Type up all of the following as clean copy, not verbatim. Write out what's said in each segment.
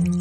Hello,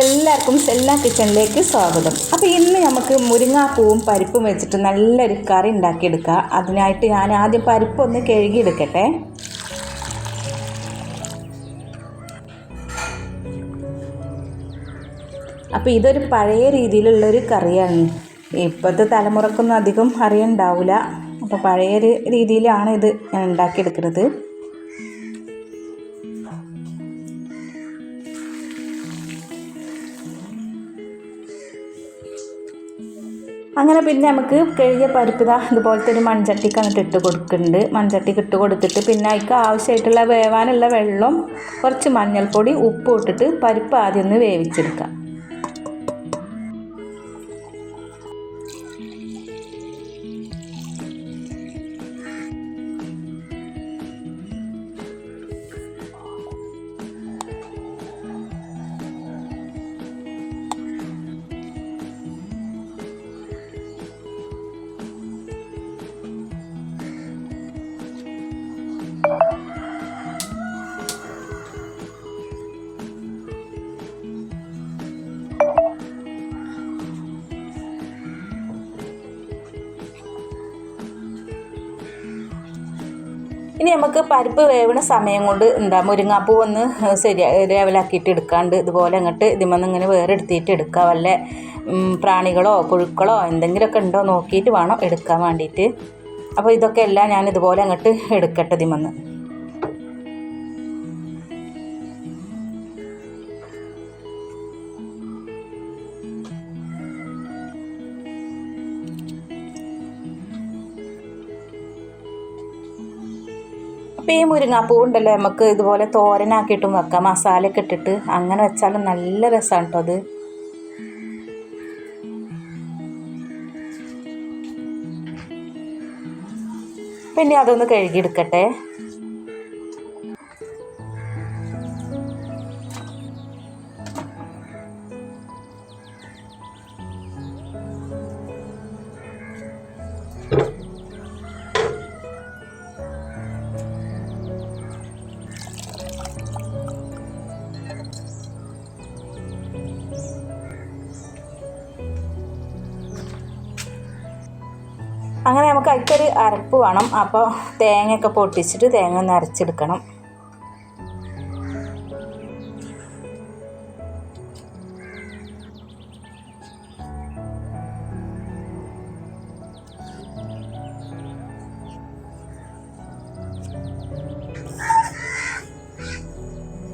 എല്ലാവർക്കും സെല്ല കിച്ചണിലേക്ക് സ്വാഗതം. അപ്പോൾ ഇന്ന് നമുക്ക് മുരിങ്ങാപ്പൂവും പരിപ്പും വെച്ചിട്ട് നല്ലൊരു കറി ഉണ്ടാക്കിയെടുക്കുക. അതിനായിട്ട് ഞാൻ ആദ്യം പരിപ്പൊന്ന് കഴുകിയെടുക്കട്ടെ. അപ്പോൾ ഇതൊരു പഴയ രീതിയിലുള്ളൊരു കറിയാണ്. ഇപ്പോഴത്തെ തലമുറക്കൊന്നും അധികം അറിയുണ്ടാവില്ല. അപ്പോൾ പഴയൊരു രീതിയിലാണ് ഇത് ഞാൻ ഉണ്ടാക്കിയെടുക്കുന്നത്. അങ്ങനെ പിന്നെ നമുക്ക് കഴുകിയ പരിപ്പ് ഇതുപോലത്തെ ഒരു മൺചട്ടിക്ക് അങ്ങോട്ട് ഇട്ട് കൊടുക്കുന്നുണ്ട്. മൺചട്ടിക്ക് ഇട്ട് കൊടുത്തിട്ട് പിന്നെ അതിക്ക് ആവശ്യമായിട്ടുള്ള വേവാനുള്ള വെള്ളം, കുറച്ച് മഞ്ഞൾപ്പൊടി, ഉപ്പ് ഇട്ടിട്ട് പരിപ്പ് ആദ്യം ഒന്ന് വേവിച്ചെടുക്കാം. ഇനി നമുക്ക് പരിപ്പ് വേവണ സമയം കൊണ്ട് മുരിങ്ങാപ്പൂ ഒന്ന് ലെവലാക്കിയിട്ട് എടുക്കാണ്ട് ഇതുപോലെ അങ്ങോട്ട് ഇതിമന്ന് ഇങ്ങനെ വേറെ എടുത്തിട്ട് എടുക്കുക. വല്ല പ്രാണികളോ പുഴുക്കളോ എന്തെങ്കിലുമൊക്കെ ഉണ്ടോ നോക്കിയിട്ട് വേണം എടുക്കാൻ വേണ്ടിയിട്ട്. അപ്പോൾ ഇതൊക്കെ എല്ലാം ഞാൻ ഇതുപോലെ അങ്ങോട്ട് എടുക്കട്ടെ ഇതിമന്ന്. അപ്പോൾ ഈ മുരിങ്ങാപ്പൂ ഉണ്ടല്ലോ, നമുക്ക് ഇതുപോലെ തോരനാക്കിയിട്ടും വെക്കാം. മസാലയൊക്കെ ഇട്ടിട്ട് അങ്ങനെ വെച്ചാലും നല്ല രസമാണ് കേട്ടോ അത്. പിന്നെ അതൊന്ന് കഴുകിയെടുക്കട്ടെ. അങ്ങനെ നമുക്ക് അതിൽക്കൊരു അരപ്പ് വേണം. അപ്പോൾ തേങ്ങയൊക്കെ പൊട്ടിച്ചിട്ട് തേങ്ങ ഒന്ന് അരച്ചെടുക്കണം.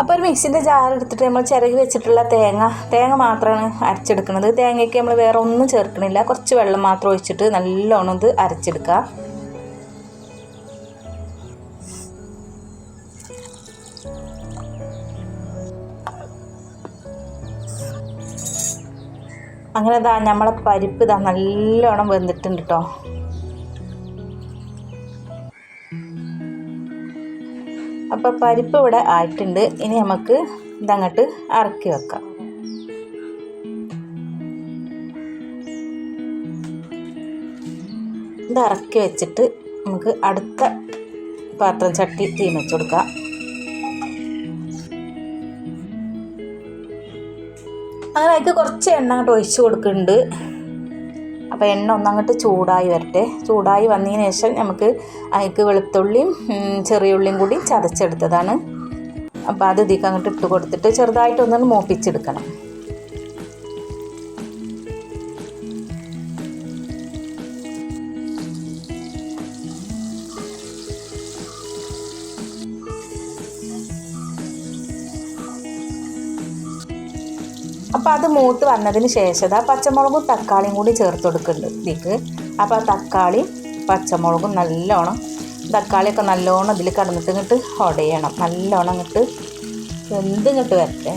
അപ്പോൾ ഒരു മിക്സിൻ്റെ ജാർ എടുത്തിട്ട് നമ്മൾ ചിരകി വെച്ചിട്ടുള്ള തേങ്ങ മാത്രമാണ് അരച്ചെടുക്കുന്നത്. തേങ്ങയ്ക്ക് നമ്മൾ വേറെ ഒന്നും ചേർക്കണില്ല. കുറച്ച് വെള്ളം മാത്രം ഒഴിച്ചിട്ട് നല്ലോണം ഇത് അരച്ചെടുക്കുക. അങ്ങനെ നമ്മളെ പരിപ്പ് നല്ലോണം വെന്തിട്ടുണ്ട് കേട്ടോ. അപ്പോൾ പരിപ്പ് ഇവിടെ ആയിട്ടുണ്ട്. ഇനി നമുക്ക് ഇതങ്ങോട്ട് ഇറക്കി വെക്കാം. ഇത് ഇറക്കി വെച്ചിട്ട് നമുക്ക് അടുത്ത പാത്രം ചട്ടി തീ വെച്ച് കൊടുക്കാം. അങ്ങനെ അതിലേക്ക് കുറച്ച് എണ്ണ അങ്ങോട്ട് ഒഴിച്ച് കൊടുക്കുന്നുണ്ട്. അപ്പോൾ എണ്ണ ഒന്നങ്ങോട്ട് ചൂടായി വരട്ടെ. ചൂടായി വന്നതിന് ശേഷം നമുക്ക് അതിലേക്ക് വെളുത്തുള്ളിയും ചെറിയ ഉള്ളിയും കൂടി ചതച്ചെടുത്തതാണ്. അപ്പോൾ അത് ഇതിലേക്ക് അങ്ങോട്ട് ഇട്ട് കൊടുത്തിട്ട് ചെറുതായിട്ടൊന്ന് മൂപ്പിച്ചെടുക്കണം. അപ്പോൾ അത് മൂത്ത് വന്നതിന് ശേഷം പച്ചമുളകും തക്കാളിയും കൂടി ചേർത്ത് കൊടുക്കുന്നുണ്ട് ഇതിലേക്ക്. അപ്പോൾ ആ തക്കാളി പച്ചമുളകും നല്ലോണം, തക്കാളിയൊക്കെ നല്ലോണം ഇതിൽ കടന്നിട്ട് ഇങ്ങോട്ട് ഉടയണം. നല്ലോണം ഇങ്ങോട്ട് ഇങ്ങോട്ട് വരട്ടെ.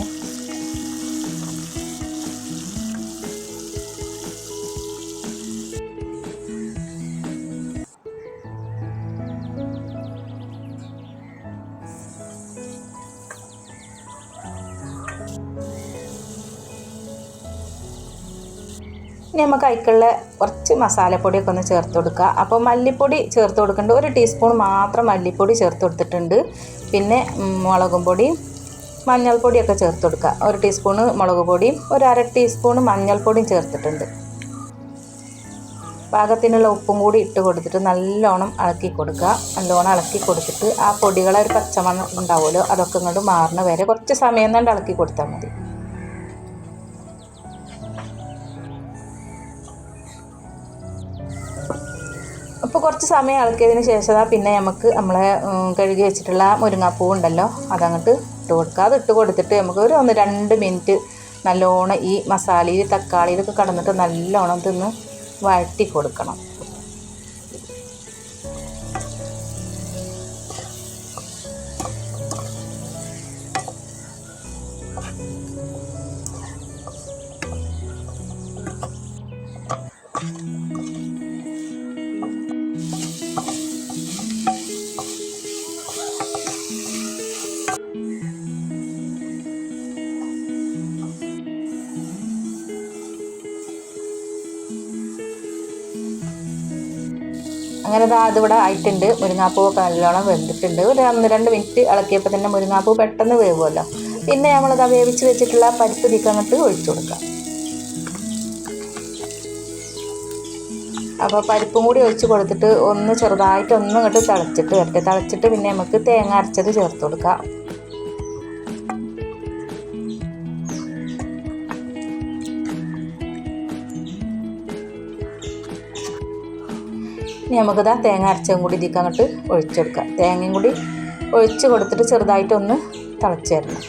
ഇനി നമുക്ക് അതിലേക്കുള്ള കുറച്ച് മസാലപ്പൊടിയൊക്കെ ഒന്ന് ചേർത്ത് കൊടുക്കുക. അപ്പോൾ മല്ലിപ്പൊടി ചേർത്ത് കൊടുക്കേണ്ട 1 ടീസ്പൂൺ മാത്രം മല്ലിപ്പൊടി ചേർത്ത് കൊടുത്തിട്ടുണ്ട്. പിന്നെ മുളകും പൊടി, മഞ്ഞൾപ്പൊടിയൊക്കെ ചേർത്ത് കൊടുക്കുക. 1 ടീസ്പൂണ് മുളക് പൊടിയും 1/2 ടീസ്പൂൺ മഞ്ഞൾപ്പൊടിയും ചേർത്തിട്ടുണ്ട്. പാകത്തിനുള്ള ഉപ്പും കൂടി ഇട്ട് കൊടുത്തിട്ട് നല്ലോണം ഇളക്കി കൊടുക്കുക. നല്ലോണം ഇളക്കി കൊടുത്തിട്ട് ആ പൊടികളെ ഒരു പച്ചമണം ഉണ്ടാവുമല്ലോ, അതൊക്കെ ഇങ്ങോട്ട് മാറുന്ന വരെ കുറച്ച് സമയം തന്നെ ഇളക്കി കൊടുത്താൽ മതി. അപ്പോൾ കുറച്ച് സമയം ഇളക്കിയതിന് ശേഷം പിന്നെ നമുക്ക് നമ്മളെ കഴുകി വെച്ചിട്ടുള്ള മുരിങ്ങാപ്പൂ ഉണ്ടല്ലോ അതങ്ങോട്ട് ഇട്ട് കൊടുക്കുക. അത് ഇട്ട് കൊടുത്തിട്ട് നമുക്ക് ഒരു 1-2 മിനിറ്റ് നല്ലോണം ഈ മസാലയിൽ തക്കാളിയിലൊക്കെ കടന്നിട്ട് നല്ലോണം ഇതൊന്ന് വഴറ്റി കൊടുക്കണം. അങ്ങനെ അതിവിടെ ആയിട്ടുണ്ട്. മുരിങ്ങാപ്പൂവൊക്കെ നല്ലോണം വെന്തിട്ടുണ്ട്. ഒരു 1-2 മിനിറ്റ് ഇളക്കിയപ്പോൾ തന്നെ മുരിങ്ങാപ്പൂ പെട്ടെന്ന് വേവുമല്ലോ. പിന്നെ നമ്മളത് വേവിച്ച് വെച്ചിട്ടുള്ള പരിപ്പ് ഇതിലേക്ക് അങ്ങോട്ട് ഒഴിച്ചു കൊടുക്കാം. അപ്പോൾ പരിപ്പും കൂടി ഒഴിച്ച് കൊടുത്തിട്ട് ഒന്ന് ചെറുതായിട്ട് ഇങ്ങോട്ട് തിളച്ചിട്ട് വരട്ടെ. തിളച്ചിട്ട് പിന്നെ നമുക്ക് തേങ്ങ അരച്ചത് ചേർത്ത് കൊടുക്കാം. ഇനി നമുക്കിതാ തേങ്ങ അരച്ചതും കൂടി ഇതിലേക്ക് അങ്ങോട്ട് ഒഴിച്ചെടുക്കാം. തേങ്ങയും കൂടി ഒഴിച്ച് കൊടുത്തിട്ട് ചെറുതായിട്ടൊന്ന് തിളച്ച് തരണം.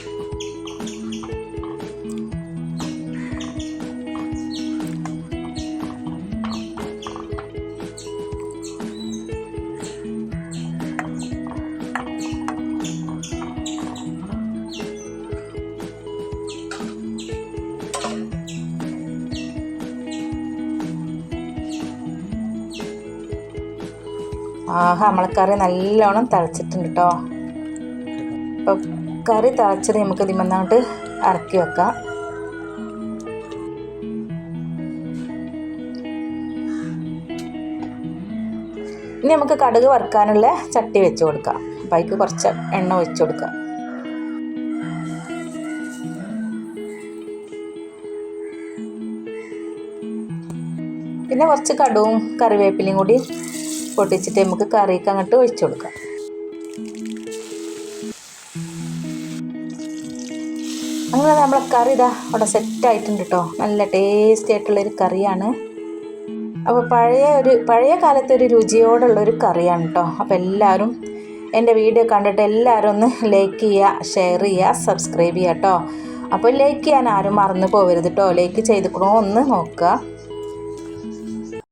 നമ്മളെ കറി നല്ലോണം തിളച്ചിട്ടുണ്ട് കേട്ടോ. അപ്പോൾ കറി തിളച്ചത് നമുക്ക് ഇതിമന്നങ്ങോട്ട് ഇറക്കി വെക്കാം. ഇനി നമുക്ക് കടുക് വറുക്കാനുള്ള ചട്ടി വെച്ച് കൊടുക്കാം. അപ്പോൾ അതിലേക്ക് കുറച്ച് എണ്ണ ഒഴിച്ച് കൊടുക്കാം. പിന്നെ കുറച്ച് കടുവും കറിവേപ്പിലയും കൂടി പൊട്ടിച്ചിട്ട് നമുക്ക് കറിക്ക് അങ്ങോട്ട് ഒഴിച്ചു കൊടുക്കാം. അങ്ങനെ നമ്മളെ കറി ഇതാ അവിടെ സെറ്റായിട്ടുണ്ട് കേട്ടോ. നല്ല ടേസ്റ്റി ആയിട്ടുള്ളൊരു കറിയാണ്. അപ്പോൾ പഴയ കാലത്തെ ഒരു രുചിയോടുള്ളൊരു കറിയാണ് കേട്ടോ. അപ്പോൾ എല്ലാവരും എൻ്റെ വീഡിയോ കണ്ടിട്ട് എല്ലാവരും ഒന്ന് ലൈക്ക് ചെയ്യുക, ഷെയർ ചെയ്യുക, സബ്സ്ക്രൈബ് ചെയ്യുക കേട്ടോ. അപ്പോൾ ലൈക്ക് ചെയ്യാൻ ആരും മറന്നു പോകരുത് കേട്ടോ. ലൈക്ക് ചെയ്തിക്കണോ ഒന്ന് നോക്കുക.